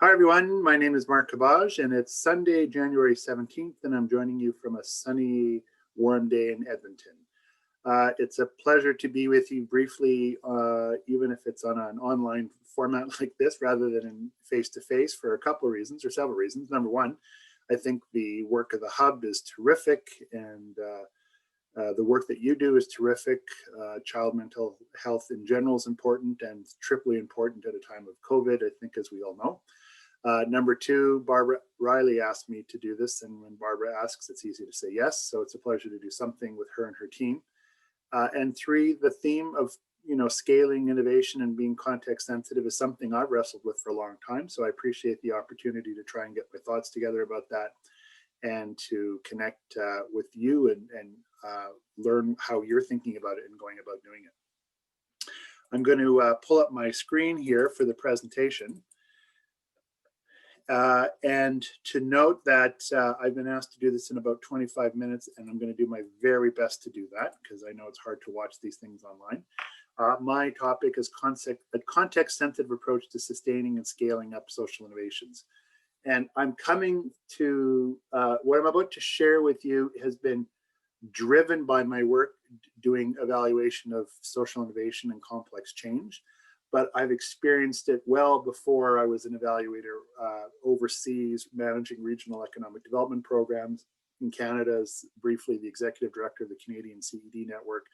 Hi everyone, my name is Mark Cabaj and it's Sunday, January 17th, and I'm joining you from a sunny, warm day in Edmonton. It's a pleasure to be with you briefly, even if it's on an online format like this rather than in face-to-face for a couple of reasons or several reasons. Number one, I think the work of the Hub is terrific, and the work that you do is terrific. Child mental health in general is important, and triply important at a time of COVID, I think, as we all know. Number two, Barbara Riley asked me to do this, and when Barbara asks, it's easy to say yes. So it's a pleasure to do something with her and her team. And three, the theme of scaling innovation and being context sensitive is something I've wrestled with for a long time. So I appreciate the opportunity to try and get my thoughts together about that and to connect with you and learn how you're thinking about it and going about doing it. I'm going to pull up my screen here for the presentation. And to note that I've been asked to do this in about 25 minutes, and I'm going to do my very best to do that because I know it's hard to watch these things online. My topic is a context-sensitive approach to sustaining and scaling up social innovations. And I'm coming to, what I'm about to share with you has been driven by my work doing evaluation of social innovation and complex change. But I've experienced it well before I was an evaluator overseas, managing regional economic development programs in Canada, as briefly the executive director of the Canadian CED network,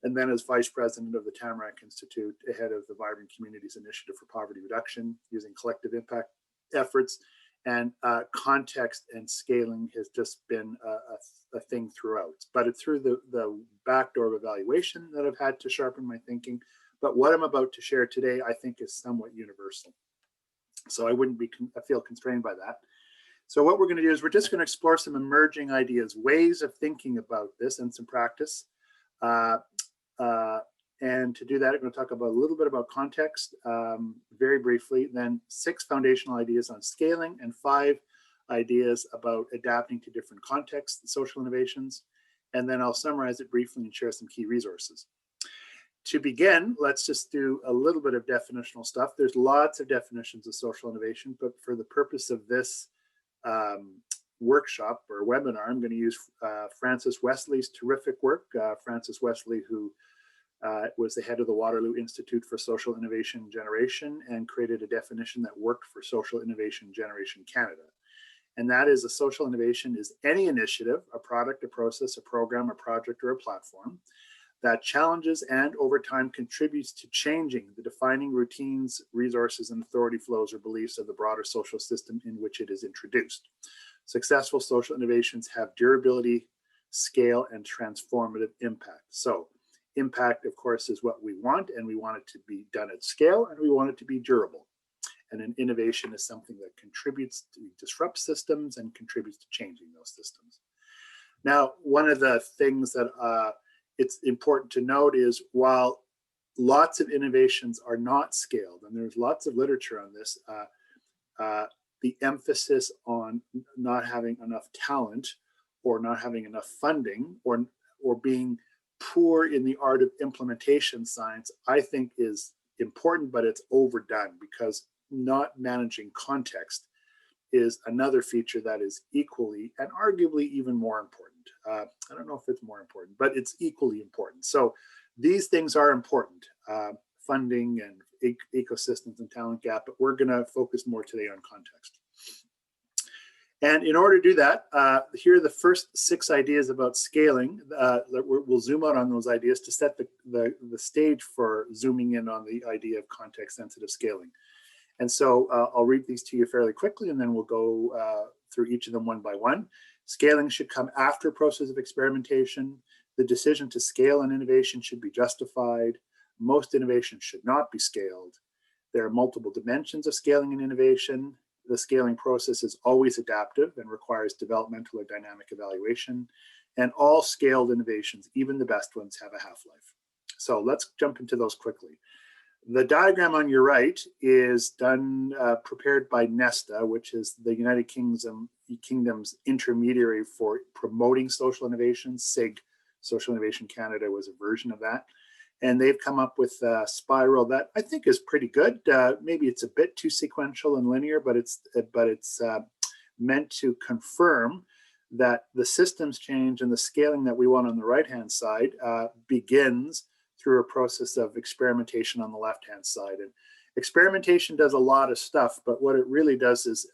and then as vice president of the Tamarack Institute, ahead of the Vibrant Communities Initiative for Poverty Reduction, using collective impact efforts. And context and scaling has just been a thing throughout. But it's through the back door of evaluation that I've had to sharpen my thinking. But what I'm about to share today, I think, is somewhat universal. So I feel constrained by that. So what we're going to do is we're just going to explore some emerging ideas, ways of thinking about this, and some practice. And to do that, I'm going to talk about a little bit about context very briefly, then 6 foundational ideas on scaling, and 5 ideas about adapting to different contexts, social innovations. And then I'll summarize it briefly and share some key resources. To begin, let's just do a little bit of definitional stuff. There's lots of definitions of social innovation, but for the purpose of this workshop or webinar, I'm going to use Frances Wesley's terrific work. Frances Wesley, who was the head of the Waterloo Institute for Social Innovation Generation and created a definition that worked for Social Innovation Generation Canada. And that is, a social innovation is any initiative, a product, a process, a program, a project, or a platform that challenges and over time contributes to changing the defining routines, resources, and authority flows or beliefs of the broader social system in which it is introduced. Successful social innovations have durability, scale, and transformative impact. So impact, of course, is what we want, and we want it to be done at scale, and we want it to be durable. And an innovation is something that contributes to disrupt systems and contributes to changing those systems. Now, one of the things that it's important to note is, while lots of innovations are not scaled, and there's lots of literature on this, the emphasis on not having enough talent or not having enough funding or being poor in the art of implementation science, I think is important, but it's overdone, because not managing context is another feature that is equally and arguably even more important. I don't know if it's more important, but it's equally important. So these things are important, funding and ecosystems and talent gap, but we're going to focus more today on context. And in order to do that, here are the first 6 ideas about scaling. We'll zoom out on those ideas to set the stage for zooming in on the idea of context-sensitive scaling. And so I'll read these to you fairly quickly, and then we'll go through each of them one by one. Scaling should come after a process of experimentation. The decision to scale an innovation should be justified. Most innovations should not be scaled. There are multiple dimensions of scaling an innovation. The scaling process is always adaptive and requires developmental or dynamic evaluation. And all scaled innovations, even the best ones, have a half-life. So let's jump into those quickly. The diagram on your right is prepared by Nesta, which is the United Kingdom's intermediary for promoting social innovation. SIG, Social Innovation Canada, was a version of that. And they've come up with a spiral that I think is pretty good. Maybe it's a bit too sequential and linear, but it's meant to confirm that the systems change and the scaling that we want on the right-hand side begins through a process of experimentation on the left-hand side. And experimentation does a lot of stuff, but what it really does is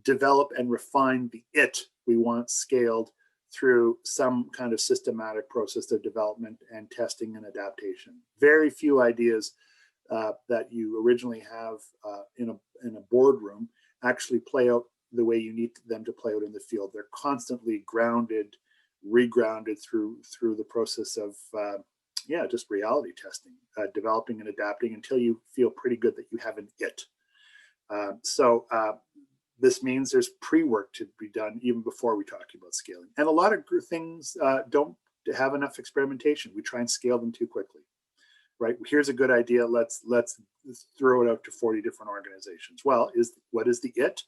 develop and refine the it we want scaled through some kind of systematic process of development and testing and adaptation. Very few ideas that you originally have in a boardroom actually play out the way you need them to play out in the field. They're constantly grounded, regrounded through the process of just reality testing, developing and adapting until you feel pretty good that you have an it. This means there's pre-work to be done even before we talk about scaling. And a lot of things don't have enough experimentation. We try and scale them too quickly, right? Here's a good idea. Let's throw it out to 40 different organizations. Well, what is the it?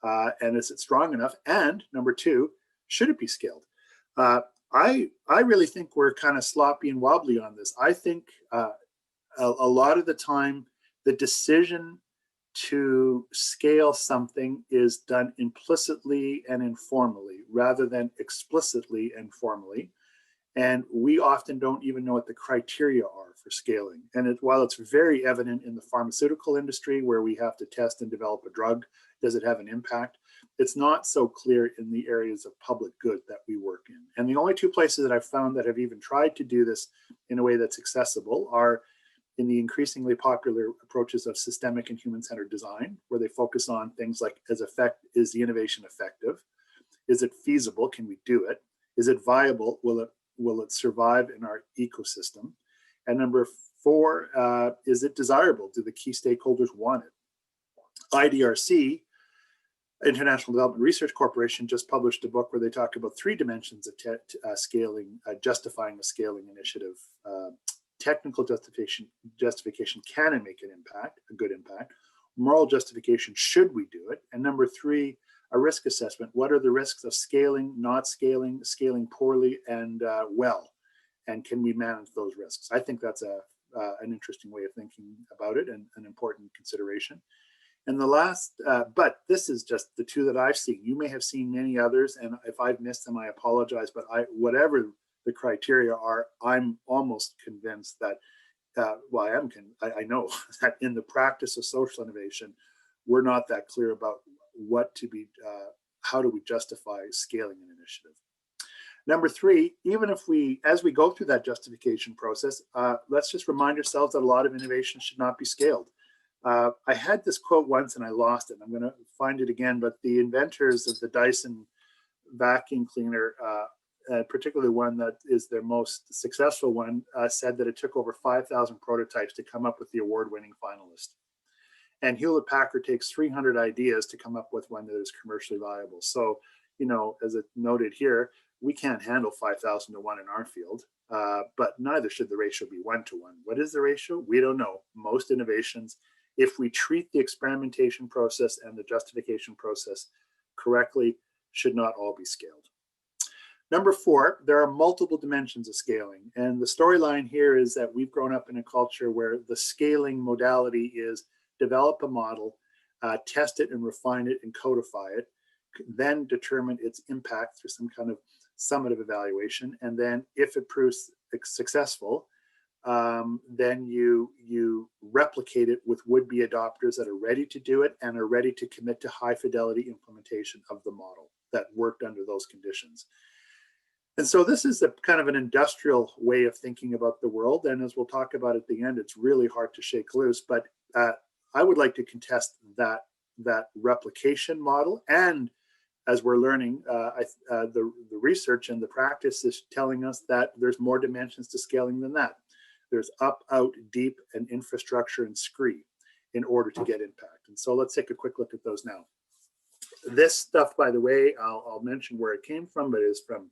And is it strong enough? And number two, should it be scaled? I really think we're kind of sloppy and wobbly on this. I think a lot of the time, the decision to scale something is done implicitly and informally rather than explicitly and formally. And we often don't even know what the criteria are for scaling. And while it's very evident in the pharmaceutical industry where we have to test and develop a drug, does it have an impact? It's not so clear in the areas of public good that we work in. And the only two places that I've found that have even tried to do this in a way that's accessible are in the increasingly popular approaches of systemic and human-centered design, where they focus on things like is the innovation effective? Is it feasible? Can we do it? Is it viable? Will it survive in our ecosystem? And number four, is it desirable? Do the key stakeholders want it? IDRC, International Development Research Corporation, just published a book where they talk about three dimensions of scaling, justifying a scaling initiative. Technical justification, can it make an impact, a good impact? Moral justification, should we do it? And number three, a risk assessment. What are the risks of scaling, not scaling, scaling poorly and well? And can we manage those risks? I think that's an interesting way of thinking about it and an important consideration. And the last, but this is just the two that I've seen. You may have seen many others, and if I've missed them, I apologize, but whatever the criteria are, I'm almost convinced that, I know that in the practice of social innovation, we're not that clear about how do we justify scaling an initiative. Number three, even if as we go through that justification process, let's just remind ourselves that a lot of innovation should not be scaled. I had this quote once and I lost it. I'm going to find it again, but the inventors of the Dyson vacuum cleaner, particularly one that is their most successful one, said that it took over 5,000 prototypes to come up with the award-winning finalist. And Hewlett Packard takes 300 ideas to come up with one that is commercially viable. So, as it noted here, we can't handle 5,000 to 1 in our field, but neither should the ratio be 1 to 1. What is the ratio? We don't know. Most innovations, if we treat the experimentation process and the justification process correctly, should not all be scaled. Number four, there are multiple dimensions of scaling. And the storyline here is that we've grown up in a culture where the scaling modality is develop a model, test it and refine it and codify it, then determine its impact through some kind of summative evaluation. And then if it proves successful, then you replicate it with would-be adopters that are ready to do it and are ready to commit to high fidelity implementation of the model that worked under those conditions. And so this is a kind of an industrial way of thinking about the world. And as we'll talk about at the end, it's really hard to shake loose. But I would like to contest that replication model. And as we're learning, the research and the practice is telling us that there's more dimensions to scaling than that. There's up, out, deep, and infrastructure and scree in order to get impact. And so let's take a quick look at those now. This stuff, by the way, I'll mention where it came from, but it is from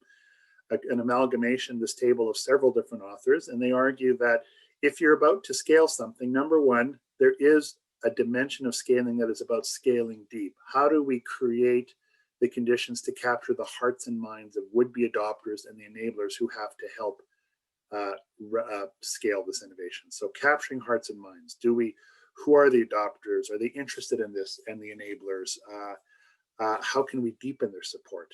an amalgamation, this table of several different authors. And they argue that if you're about to scale something, number one, there is a dimension of scaling that is about scaling deep. How do we create the conditions to capture the hearts and minds of would-be adopters and the enablers who have to help scale this innovation. So capturing hearts and minds. Who are the adopters? Are they interested in this and the enablers? How can we deepen their support?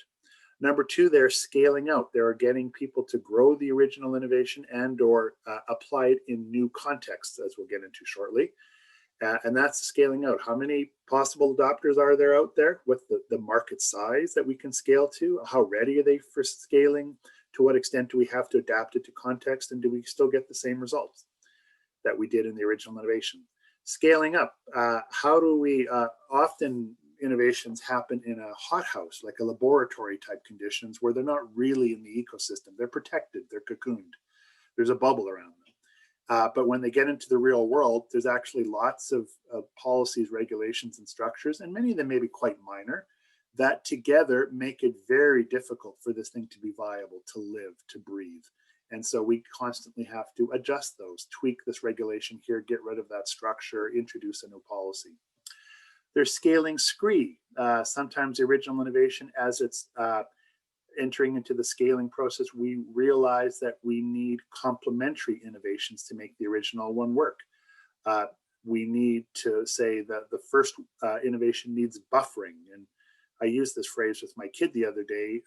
Number two, they're scaling out. They're getting people to grow the original innovation and or apply it in new contexts, as we'll get into shortly. And that's scaling out. How many possible adopters are there out there? What's the market size that we can scale to? How ready are they for scaling? To what extent do we have to adapt it to context? And do we still get the same results that we did in the original innovation? Scaling up, how do we, often innovations happen in a hothouse, like a laboratory type conditions where they're not really in the ecosystem. They're protected, they're cocooned. There's a bubble around them. But when they get into the real world, there's actually lots of policies, regulations, and structures, and many of them may be quite minor, that together make it very difficult for this thing to be viable, to live, to breathe. And so we constantly have to adjust those, tweak this regulation here, get rid of that structure, introduce a new policy. They're scaling scree. Sometimes the original innovation, as it's entering into the scaling process, we realize that we need complementary innovations to make the original one work. We need to say that the first innovation needs buffering. And I used this phrase with my kid the other day,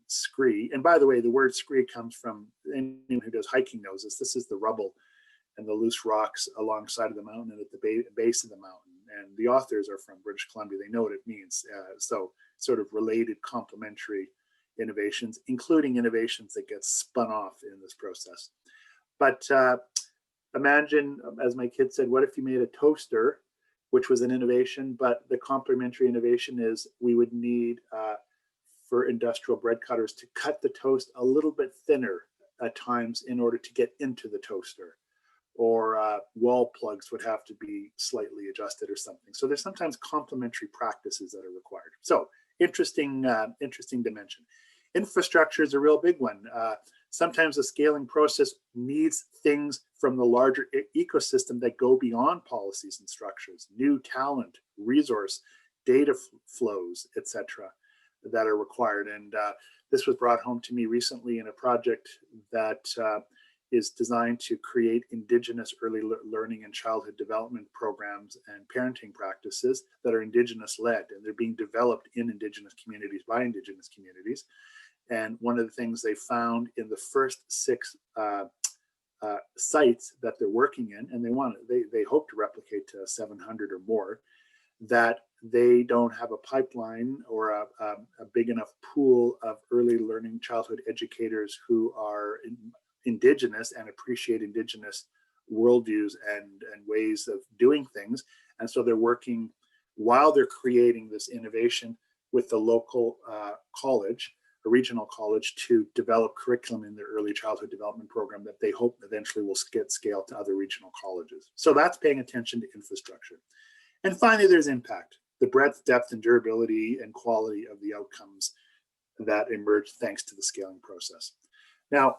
scree. And by the way, the word scree comes from anyone who does hiking knows this. This is the rubble and the loose rocks alongside of the mountain and at the base of the mountain. And the authors are from British Columbia. They know what it means. So sort of related complementary innovations, including innovations that get spun off in this process. But imagine, as my kid said, what if you made a toaster, which was an innovation, but the complementary innovation is we would need for industrial bread cutters to cut the toast a little bit thinner at times in order to get into the toaster, or wall plugs would have to be slightly adjusted or something. So there's sometimes complementary practices that are required. So interesting dimension. Infrastructure is a real big one. Sometimes the scaling process needs things from the larger ecosystem that go beyond policies and structures, new talent, resource, data flows, etc., that are required. And this was brought home to me recently in a project that is designed to create Indigenous early learning and childhood development programs and parenting practices that are Indigenous led, and they're being developed in Indigenous communities by Indigenous communities. And one of the things they found in the first 6 sites that they're working in, and they hope to replicate to 700 or more, that they don't have a pipeline or a big enough pool of early learning childhood educators who are Indigenous and appreciate Indigenous worldviews and ways of doing things. And so they're working while they're creating this innovation with the local college, a regional college, to develop curriculum in their early childhood development program that they hope eventually will get scaled to other regional colleges. So that's paying attention to infrastructure. And finally, there's impact, the breadth, depth, and durability and quality of the outcomes that emerge thanks to the scaling process. Now,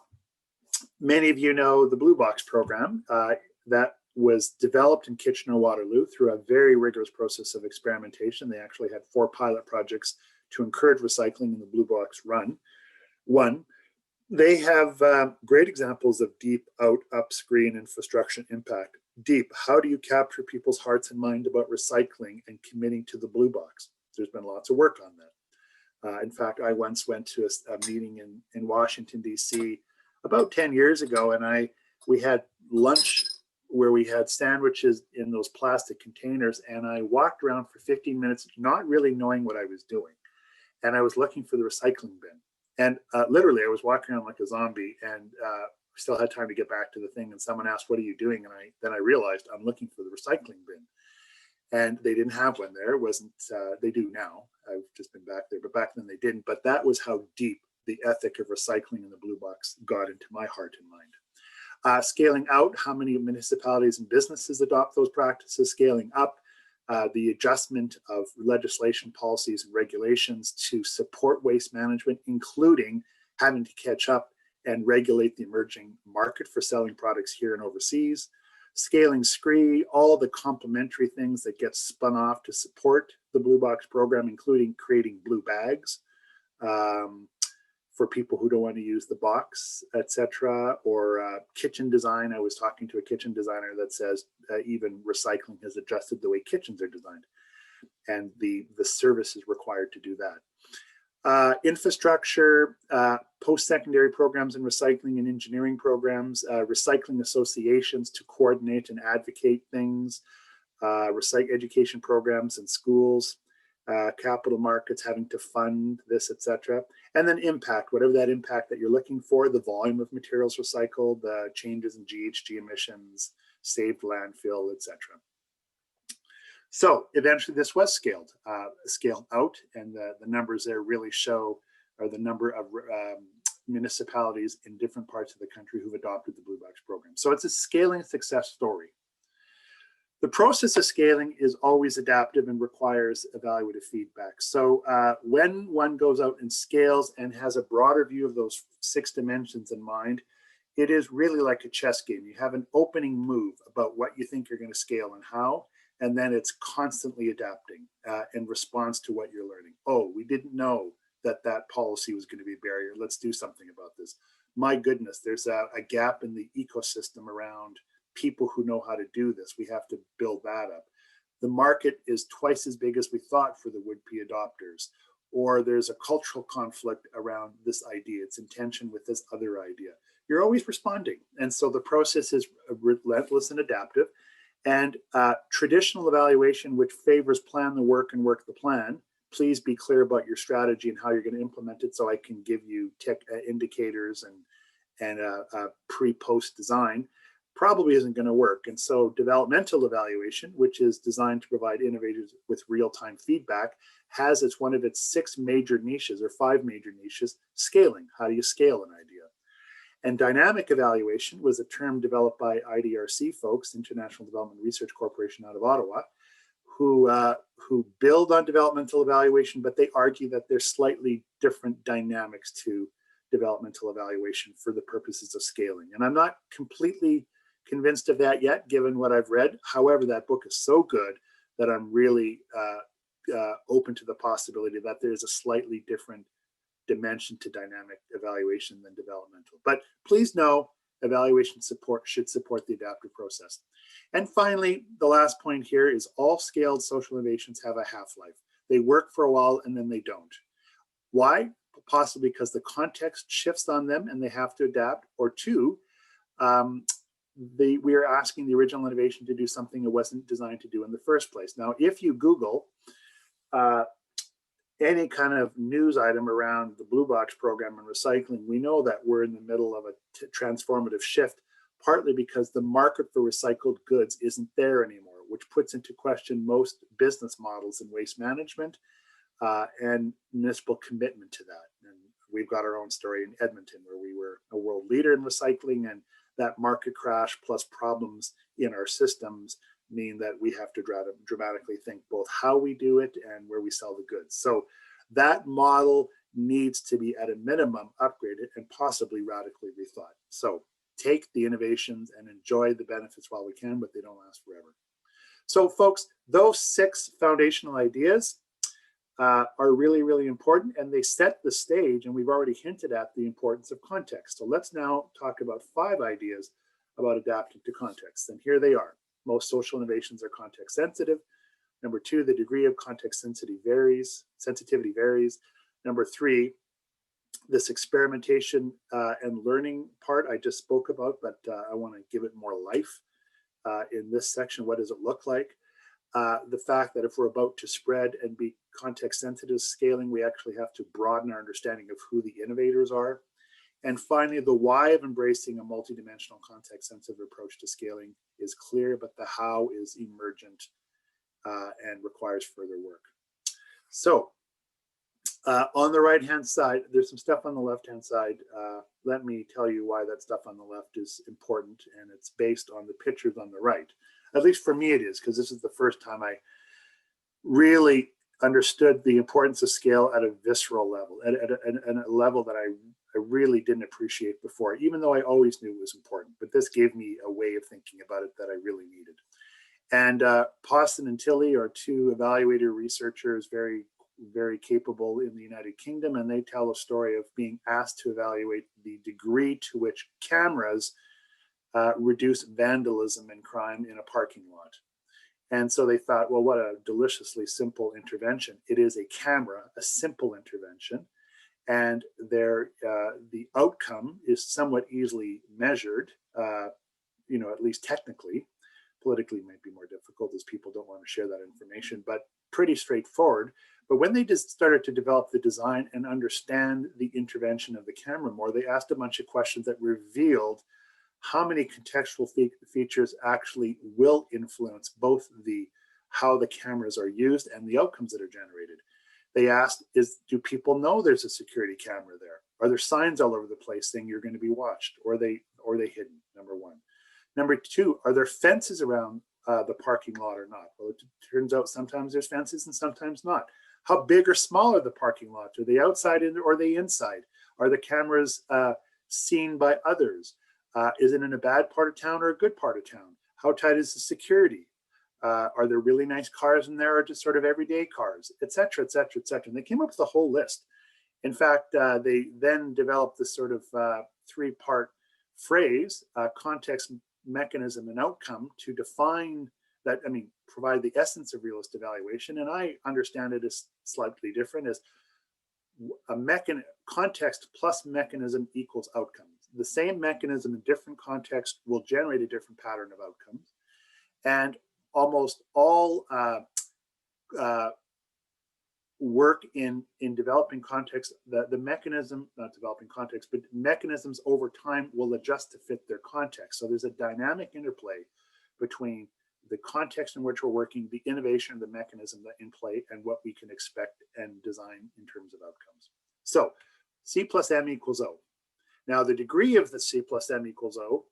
many of you know the Blue Box program that was developed in Kitchener-Waterloo through a very rigorous process of experimentation. They actually had 4 pilot projects to encourage recycling in the Blue Box run. One, they have great examples of deep up-screen infrastructure impact. Deep, how do you capture people's hearts and mind about recycling and committing to the Blue Box? There's been lots of work on that. In fact, I once went to a meeting in Washington, D.C. about 10 years ago, and we had lunch where we had sandwiches in those plastic containers, and I walked around for 15 minutes not really knowing what I was doing. And I was looking for the recycling bin. And literally, I was walking around like a zombie, and still had time to get back to the thing. And someone asked, "What are you doing?" And then I realized I'm looking for the recycling bin. And they didn't have one there. It wasn't, they do now. I've just been back there, but back then they didn't. But that was how deep the ethic of recycling in the Blue Box got into my heart and mind. Scaling out, how many municipalities and businesses adopt those practices? Scaling up, the adjustment of legislation, policies, and regulations to support waste management, including having to catch up and regulate the emerging market for selling products here and overseas. Scaling SCREE, all the complementary things that get spun off to support the Blue Box program, including creating blue bags for people who don't want to use the box, etc., or kitchen design. I was talking to a kitchen designer that says even recycling has adjusted the way kitchens are designed, and the service is required to do that. Infrastructure, post-secondary programs in recycling and engineering programs, recycling associations to coordinate and advocate things, education programs in schools, capital markets having to fund this, etc. And then impact, whatever that impact that you're looking for, the volume of materials recycled, the changes in GHG emissions, saved landfill, etc. So eventually this was scaled out, and the numbers there really show the number of municipalities in different parts of the country who've adopted the Blue Box program. So it's a scaling success story. The process of scaling is always adaptive and requires evaluative feedback. So when one goes out and scales and has a broader view of those 6 dimensions in mind, it is really like a chess game. You have an opening move about what you think you're going to scale and how, and then it's constantly adapting in response to what you're learning. Oh, we didn't know that policy was going to be a barrier. Let's do something about this. My goodness, there's a gap in the ecosystem around people who know how to do this. We have to build that up. The market is twice as big as we thought for the would-be adopters, or there's a cultural conflict around this idea. It's in tension with this other idea. You're always responding. And so the process is relentless and adaptive. And traditional evaluation, which favors plan the work and work the plan, please be clear about your strategy and how you're going to implement it so I can give you tech indicators and pre-post design, probably isn't going to work. And so developmental evaluation, which is designed to provide innovators with real-time feedback, has as one of its 6 major niches or 5 major niches, scaling. How do you scale an idea? And dynamic evaluation was a term developed by IDRC folks, International Development Research Corporation out of Ottawa, who build on developmental evaluation, but they argue that there's slightly different dynamics to developmental evaluation for the purposes of scaling. And I'm not completely convinced of that yet, given what I've read. However, that book is so good that I'm really open to the possibility that there's a slightly different dimension to dynamic evaluation than developmental. But please know, evaluation should support the adaptive process. And finally, the last point here is all scaled social innovations have a half-life. They work for a while and then they don't. Why? Possibly because the context shifts on them and they have to adapt, or 2, we are asking the original innovation to do something it wasn't designed to do in the first place. Now, if you Google any kind of news item around the Blue Box program and recycling, we know that we're in the middle of a transformative shift, partly because the market for recycled goods isn't there anymore, which puts into question most business models in waste management and municipal commitment to that. And we've got our own story in Edmonton, where we were a world leader in recycling, and that market crash plus problems in our systems mean that we have to dramatically think both how we do it and where we sell the goods. So that model needs to be at a minimum upgraded and possibly radically rethought. So take the innovations and enjoy the benefits while we can, but they don't last forever. So folks, those 6 foundational ideas are really, really important, and they set the stage, and we've already hinted at the importance of context. So let's now talk about 5 ideas about adapting to context, and here they are. Most social innovations are context sensitive. Number 2, the degree of context sensitivity varies. Number 3, this experimentation and learning part I just spoke about, but I want to give it more life in this section. What does it look like? The fact that if we're about to spread and be context sensitive scaling, we actually have to broaden our understanding of who the innovators are. And finally, the why of embracing a multidimensional context sensitive approach to scaling is clear, but the how is emergent and requires further work. So on the right-hand side, there's some stuff on the left-hand side. Let me tell you why that stuff on the left is important, and it's based on the pictures on the right. At least for me it is, because this is the first time I really understood the importance of scale at a visceral level, at a level that I really didn't appreciate before, even though I always knew it was important. But this gave me a way of thinking about it that I really needed. And Poston and Tilley are 2 evaluator researchers, very very capable in the United Kingdom, and they tell a story of being asked to evaluate the degree to which cameras reduce vandalism and crime in a parking lot. And so they thought, well, what a deliciously simple intervention. It is a camera, a simple intervention, and the outcome is somewhat easily measured, at least technically. Politically might be more difficult as people don't want to share that information, but pretty straightforward. But when they just started to develop the design and understand the intervention of the camera more, they asked a bunch of questions that revealed how many contextual features actually will influence both how the cameras are used and the outcomes that are generated. They asked, do people know there's a security camera there? Are there signs all over the place saying you're going to be watched? Or are they hidden, number one? Number two, are there fences around the parking lot or not? Well, it turns out sometimes there's fences and sometimes not. How big or small are the parking lots? Are they outside or are they inside? Are the cameras seen by others? Is it in a bad part of town or a good part of town? How tight is the security? Are there really nice cars in there or just sort of everyday cars, et cetera, et cetera, et cetera? And they came up with a whole list. In fact, they then developed this sort of three-part phrase, context, mechanism, and outcome, to define that, provide the essence of realist evaluation. And I understand it as slightly different, as context plus mechanism equals outcomes. The same mechanism in different contexts will generate a different pattern of outcomes. And almost all work in developing context, the mechanism, not developing context, but mechanisms over time will adjust to fit their context. So there's a dynamic interplay between the context in which we're working, the innovation of the mechanism that in play, and what we can expect and design in terms of outcomes. So C plus M equals O. Now the degree of the C plus M equals O,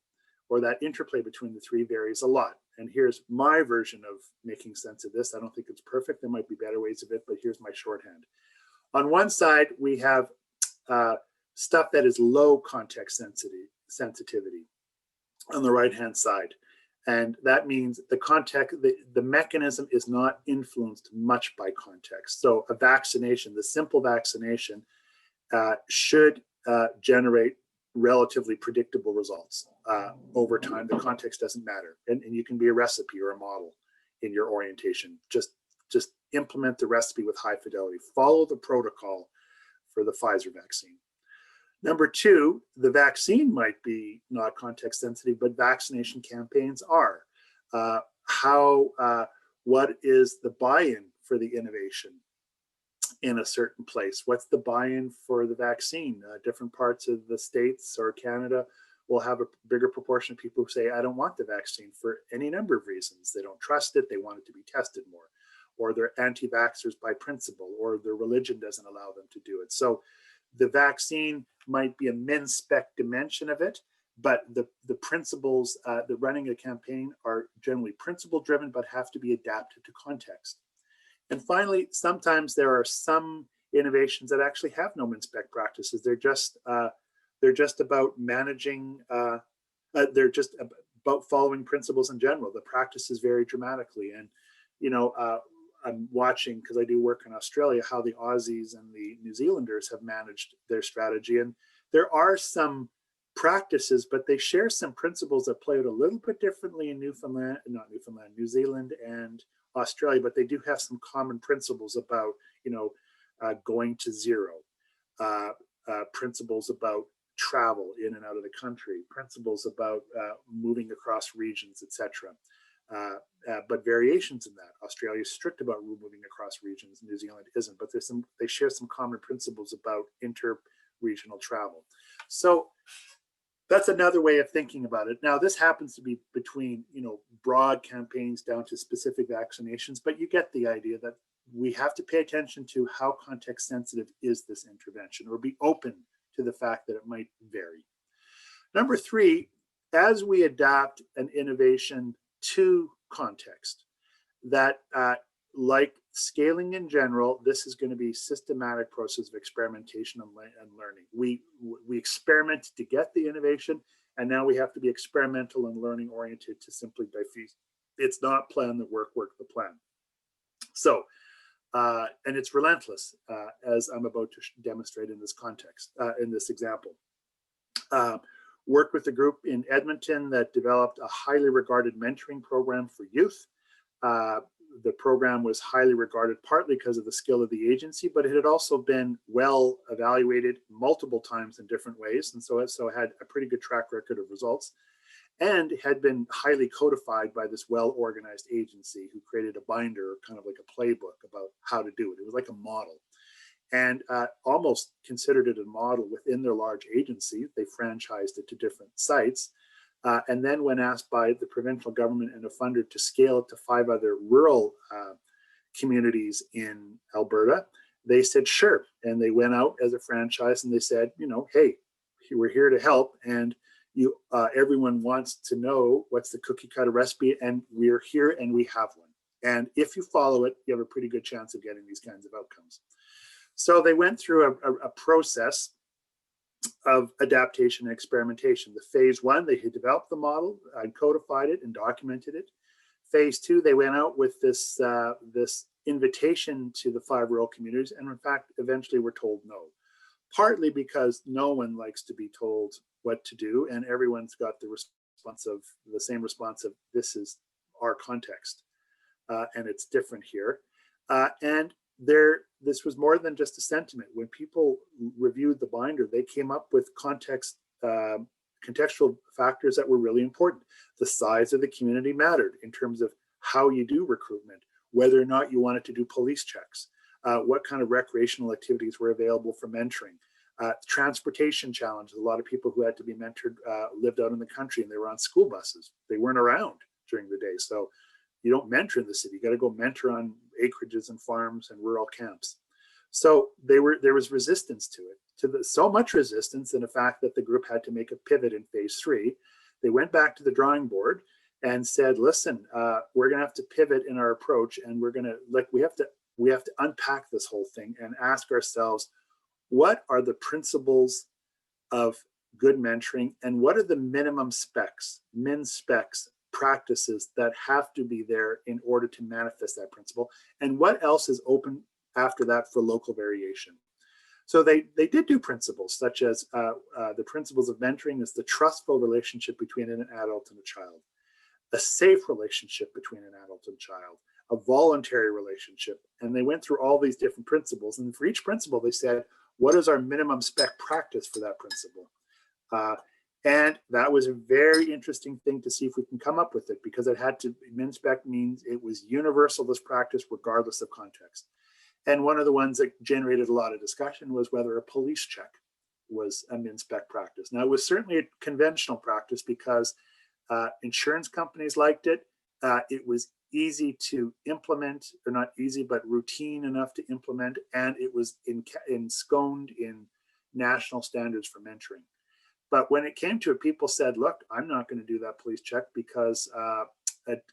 or that interplay between the three, varies a lot. And here's my version of making sense of this. I don't think it's perfect. There might be better ways of it, but here's my shorthand. On one side, we have stuff that is low context sensitivity on the right-hand side. And that means the mechanism is not influenced much by context. So a vaccination, the simple vaccination, should generate relatively predictable results over time. The context doesn't matter. And you can be a recipe or a model in your orientation. Just implement the recipe with high fidelity. Follow the protocol for the Pfizer vaccine. Number two, the vaccine might be not context sensitive, but vaccination campaigns are. What is the buy-in for the innovation in a certain place? What's the buy-in for the vaccine? Different parts of the States or Canada will have a bigger proportion of people who say, I don't want the vaccine for any number of reasons. They don't trust it, they want it to be tested more, or they're anti-vaxxers by principle, or their religion doesn't allow them to do it. So the vaccine might be a min-spec dimension of it, but the principles, the running a campaign are generally principle-driven, but have to be adapted to context. And finally, sometimes there are some innovations that actually have no min-spec practices. They're just about managing. They're just about following principles in general. The practices vary dramatically, and I'm watching, because I do work in Australia, how the Aussies and the New Zealanders have managed their strategy. And there are some practices, but they share some principles that play out a little bit differently in New Zealand and Australia, but they do have some common principles about, going to zero, principles about travel in and out of the country, principles about moving across regions, etc. But variations in that. Australia is strict about moving across regions. New Zealand isn't, but they share some common principles about inter-regional travel. So that's another way of thinking about it. Now, this happens to be between, broad campaigns down to specific vaccinations, but you get the idea that we have to pay attention to how context sensitive is this intervention, or be open to the fact that it might vary. Number three, as we adapt an innovation to context, that like scaling in general, this is going to be a systematic process of experimentation and learning. We experiment to get the innovation, and now we have to be experimental and learning oriented to simply diffuse. It's not plan the work the plan. So and it's relentless, as I'm about to demonstrate in this context, in this example. Worked with a group in Edmonton that developed a highly regarded mentoring program for youth. The program was highly regarded partly because of the skill of the agency, but it had also been well evaluated multiple times in different ways, and so it had a pretty good track record of results, and had been highly codified by this well-organized agency who created a binder, kind of like a playbook about how to do it. It was like a model, and almost considered it a model within their large agency. They franchised it to different sites. And then when asked by the provincial government and a funder to scale it to 5 other rural communities in Alberta, they said, sure. And they went out as a franchise and they said, you know, hey, we're here to help. And everyone wants to know what's the cookie cutter recipe, and we're here and we have one. And if you follow it, you have a pretty good chance of getting these kinds of outcomes. So they went through a process of adaptation and experimentation. The phase 1, they had developed the model and codified it and documented it. Phase 2, they went out with this invitation to the 5 rural communities, and in fact, eventually were told no. Partly because no one likes to be told what to do, and everyone's got the same response of this is our context, and it's different here. And this was more than just a sentiment. When people reviewed the binder, they came up with contextual factors that were really important. The size of the community mattered in terms of how you do recruitment, whether or not you wanted to do police checks, what kind of recreational activities were available for mentoring. Transportation challenges. A lot of people who had to be mentored lived out in the country and they were on school buses. They weren't around during the day. So you don't mentor in the city. You got to go mentor on acreages and farms and rural camps. So there was resistance to it, so much resistance in the fact that the group had to make a pivot in phase 3. They went back to the drawing board and said, listen, we're going to have to pivot in our approach, and we have to unpack this whole thing and ask ourselves, what are the principles of good mentoring, and what are the minimum specs, min specs, practices that have to be there in order to manifest that principle, and what else is open after that for local variation. So they did do principles such as the principles of mentoring is the trustful relationship between an adult and a child, a safe relationship between an adult and child, a voluntary relationship. And they went through all these different principles, and for each principle they said, what is our minimum spec practice for that principle? And that was a very interesting thing to see if we can come up with it, because it had to, min spec means it was universal, this practice, regardless of context. And one of the ones that generated a lot of discussion was whether a police check was a min spec practice. Now, it was certainly a conventional practice because insurance companies liked it. It was easy to implement, or not easy, but routine enough to implement, and it was ensconed in national standards for mentoring. But when it came to it, people said, look, I'm not going to do that police check because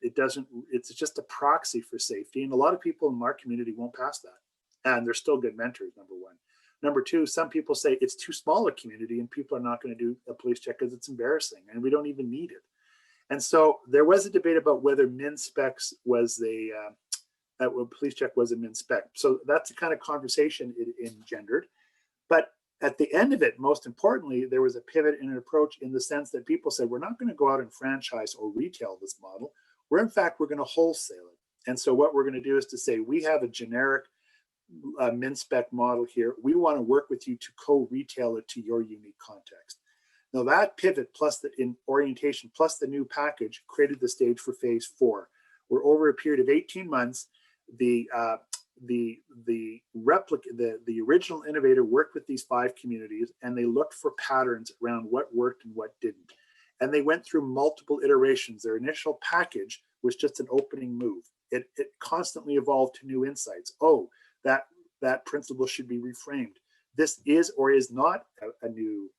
it's just a proxy for safety. And a lot of people in our community won't pass that. And they're still good mentors, number one. Number two, some people say it's too small a community and people are not going to do a police check because it's embarrassing and we don't even need it. And so there was a debate about whether min specs was police check was a min spec. So that's the kind of conversation it engendered. But at the end of it, most importantly, there was a pivot in an approach in the sense that people said, we're not going to go out and franchise or retail this model. We're going to wholesale it. And so what we're going to do is to say, we have a generic min spec model here. We want to work with you to co-retail it to your unique context. Now that pivot plus in orientation plus the new package created the stage for phase 4, where over a period of 18 months, the original innovator worked with these 5 communities, and they looked for patterns around what worked and what didn't. And they went through multiple iterations. Their initial package was just an opening move. It constantly evolved to new insights. Oh, that principle should be reframed. This is or is not a new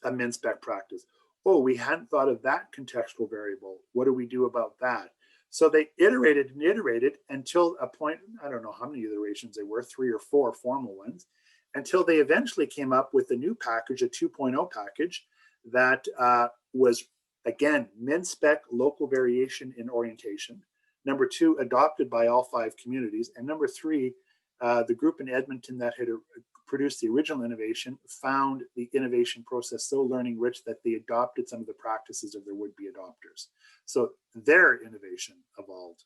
a min spec practice. Oh, we hadn't thought of that contextual variable. What do we do about that? So they iterated and iterated until a point, I don't know how many iterations they were, 3 or 4 formal ones, until they eventually came up with a new package, a 2.0 package that was, again, min spec local variation in orientation, Number 2, adopted by all 5 communities. And number 3, the group in Edmonton that had produced the original innovation found the innovation process so learning rich that they adopted some of the practices of their would-be adopters. So their innovation evolved.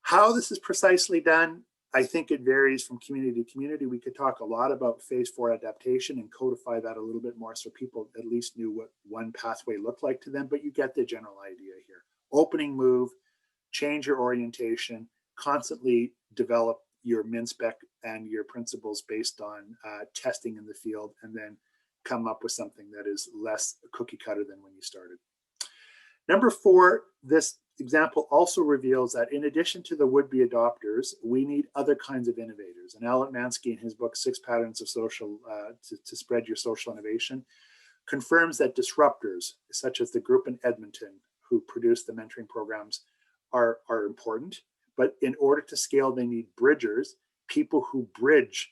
How this is precisely done, I think it varies from community to community. We could talk a lot about phase 4 adaptation and codify that a little bit more so people at least knew what one pathway looked like to them, but you get the general idea here. Opening move, change your orientation, constantly develop your min-spec and your principles based on testing in the field, and then come up with something that is less cookie cutter than when you started. Number 4, this example also reveals that in addition to the would-be adopters, we need other kinds of innovators. And Alan Mansky, in his book, 6 Patterns of Social, to Spread Your Social Innovation, confirms that disruptors, such as the group in Edmonton, who produced the mentoring programs, are important. But in order to scale, they need bridgers, people who bridge,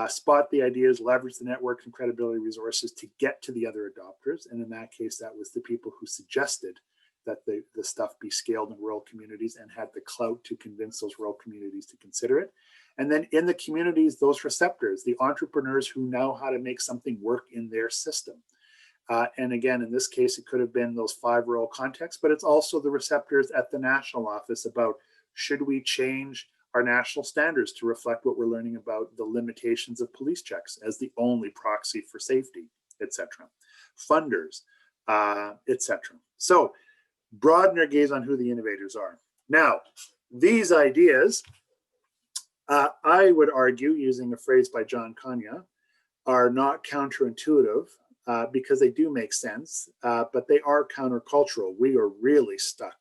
spot the ideas, leverage the network and credibility resources to get to the other adopters. And in that case, that was the people who suggested that the stuff be scaled in rural communities and had the clout to convince those rural communities to consider it. And then in the communities, those receptors, the entrepreneurs who know how to make something work in their system. And again, in this case, it could have been those 5 rural contexts, but it's also the receptors at the national office about, should we change our national standards to reflect what we're learning about the limitations of police checks as the only proxy for safety, etc. Funders, etc. So broaden your gaze on who the innovators are. Now, these ideas, I would argue, using a phrase by John Kanya, are not counterintuitive because they do make sense, but they are countercultural. We are really stuck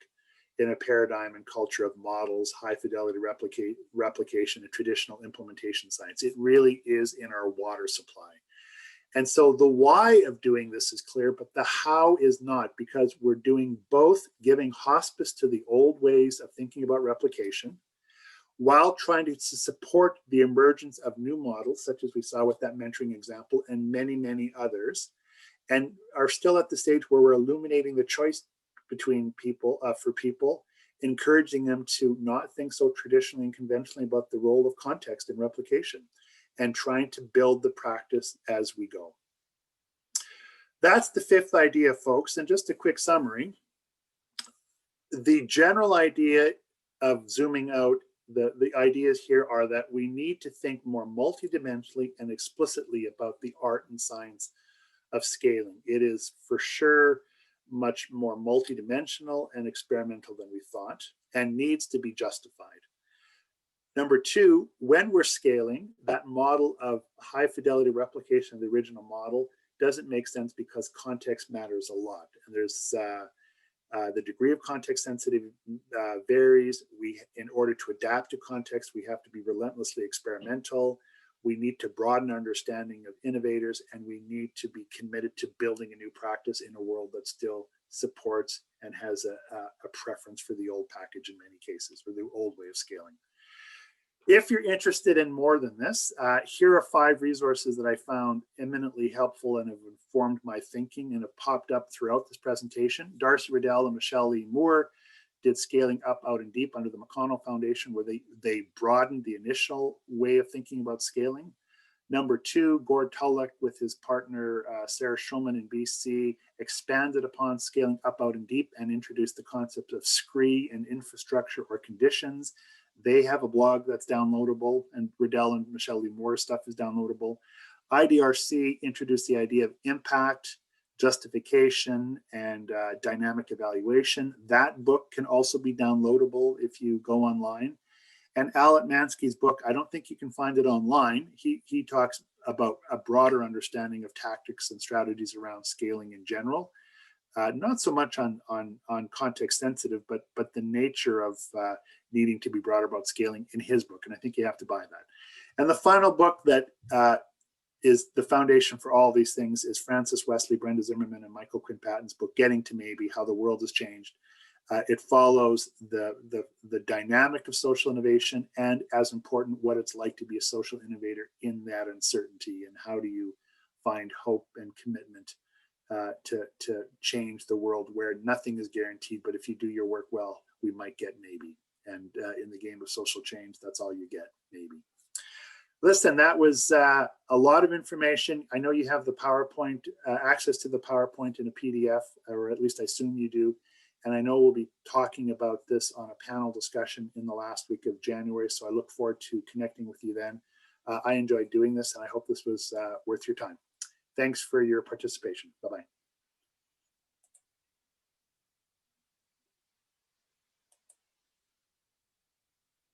in a paradigm and culture of models, high fidelity replication, and traditional implementation science. It really is in our water supply. And so the why of doing this is clear, but the how is not, because we're doing both giving hospice to the old ways of thinking about replication, while trying to support the emergence of new models, such as we saw with that mentoring example, and many, many others, and are still at the stage where we're illuminating the choice between people, for people, encouraging them to not think so traditionally and conventionally about the role of context in replication, and trying to build the practice as we go. That's the 5th idea, folks. And just a quick summary. The general idea of zooming out, the ideas here are that we need to think more multidimensionally and explicitly about the art and science of scaling. It is for sure much more multidimensional and experimental than we thought, and needs to be justified. Number 2, when we're scaling, that model of high fidelity replication of the original model doesn't make sense because context matters a lot. And there's the degree of context sensitivity varies. In order to adapt to context, we have to be relentlessly experimental. We need to broaden our understanding of innovators, and we need to be committed to building a new practice in a world that still supports and has a preference for the old package in many cases, or the old way of scaling. If you're interested in more than this, here are 5 resources that I found eminently helpful and have informed my thinking and have popped up throughout this presentation. Darcy Riddell and Michelle Lee Moore did Scaling Up, Out, and Deep under the McConnell Foundation, where they broadened the initial way of thinking about scaling. Number 2, Gord Tulloch with his partner Sarah Schulman in BC expanded upon Scaling Up, Out, and Deep and introduced the concept of SCREE and infrastructure or conditions. They have a blog that's downloadable, and Riddell and Michelle Lee Moore's stuff is downloadable. IDRC introduced the idea of impact, justification, and dynamic evaluation. That book can also be downloadable if you go online. And Alan Mansky's book, I don't think you can find it online. He talks about a broader understanding of tactics and strategies around scaling in general. Not so much on context sensitive, but the nature of needing to be broader about scaling in his book. And I think you have to buy that. And the final book that is the foundation for all these things is Frances Wesley, Brenda Zimmerman, and Michael Quinn Patton's book, Getting to Maybe, How the World Has Changed. It follows the dynamic of social innovation, and as important, what it's like to be a social innovator in that uncertainty, and how do you find hope and commitment to change the world where nothing is guaranteed, but if you do your work well, we might get maybe. And in the game of social change, that's all you get, maybe. Listen, that was a lot of information. I know you have the PowerPoint, access to the PowerPoint in a PDF, or at least I assume you do. And I know we'll be talking about this on a panel discussion in the last week of January. So I look forward to connecting with you then. I enjoyed doing this, and I hope this was worth your time. Thanks for your participation. Bye-bye.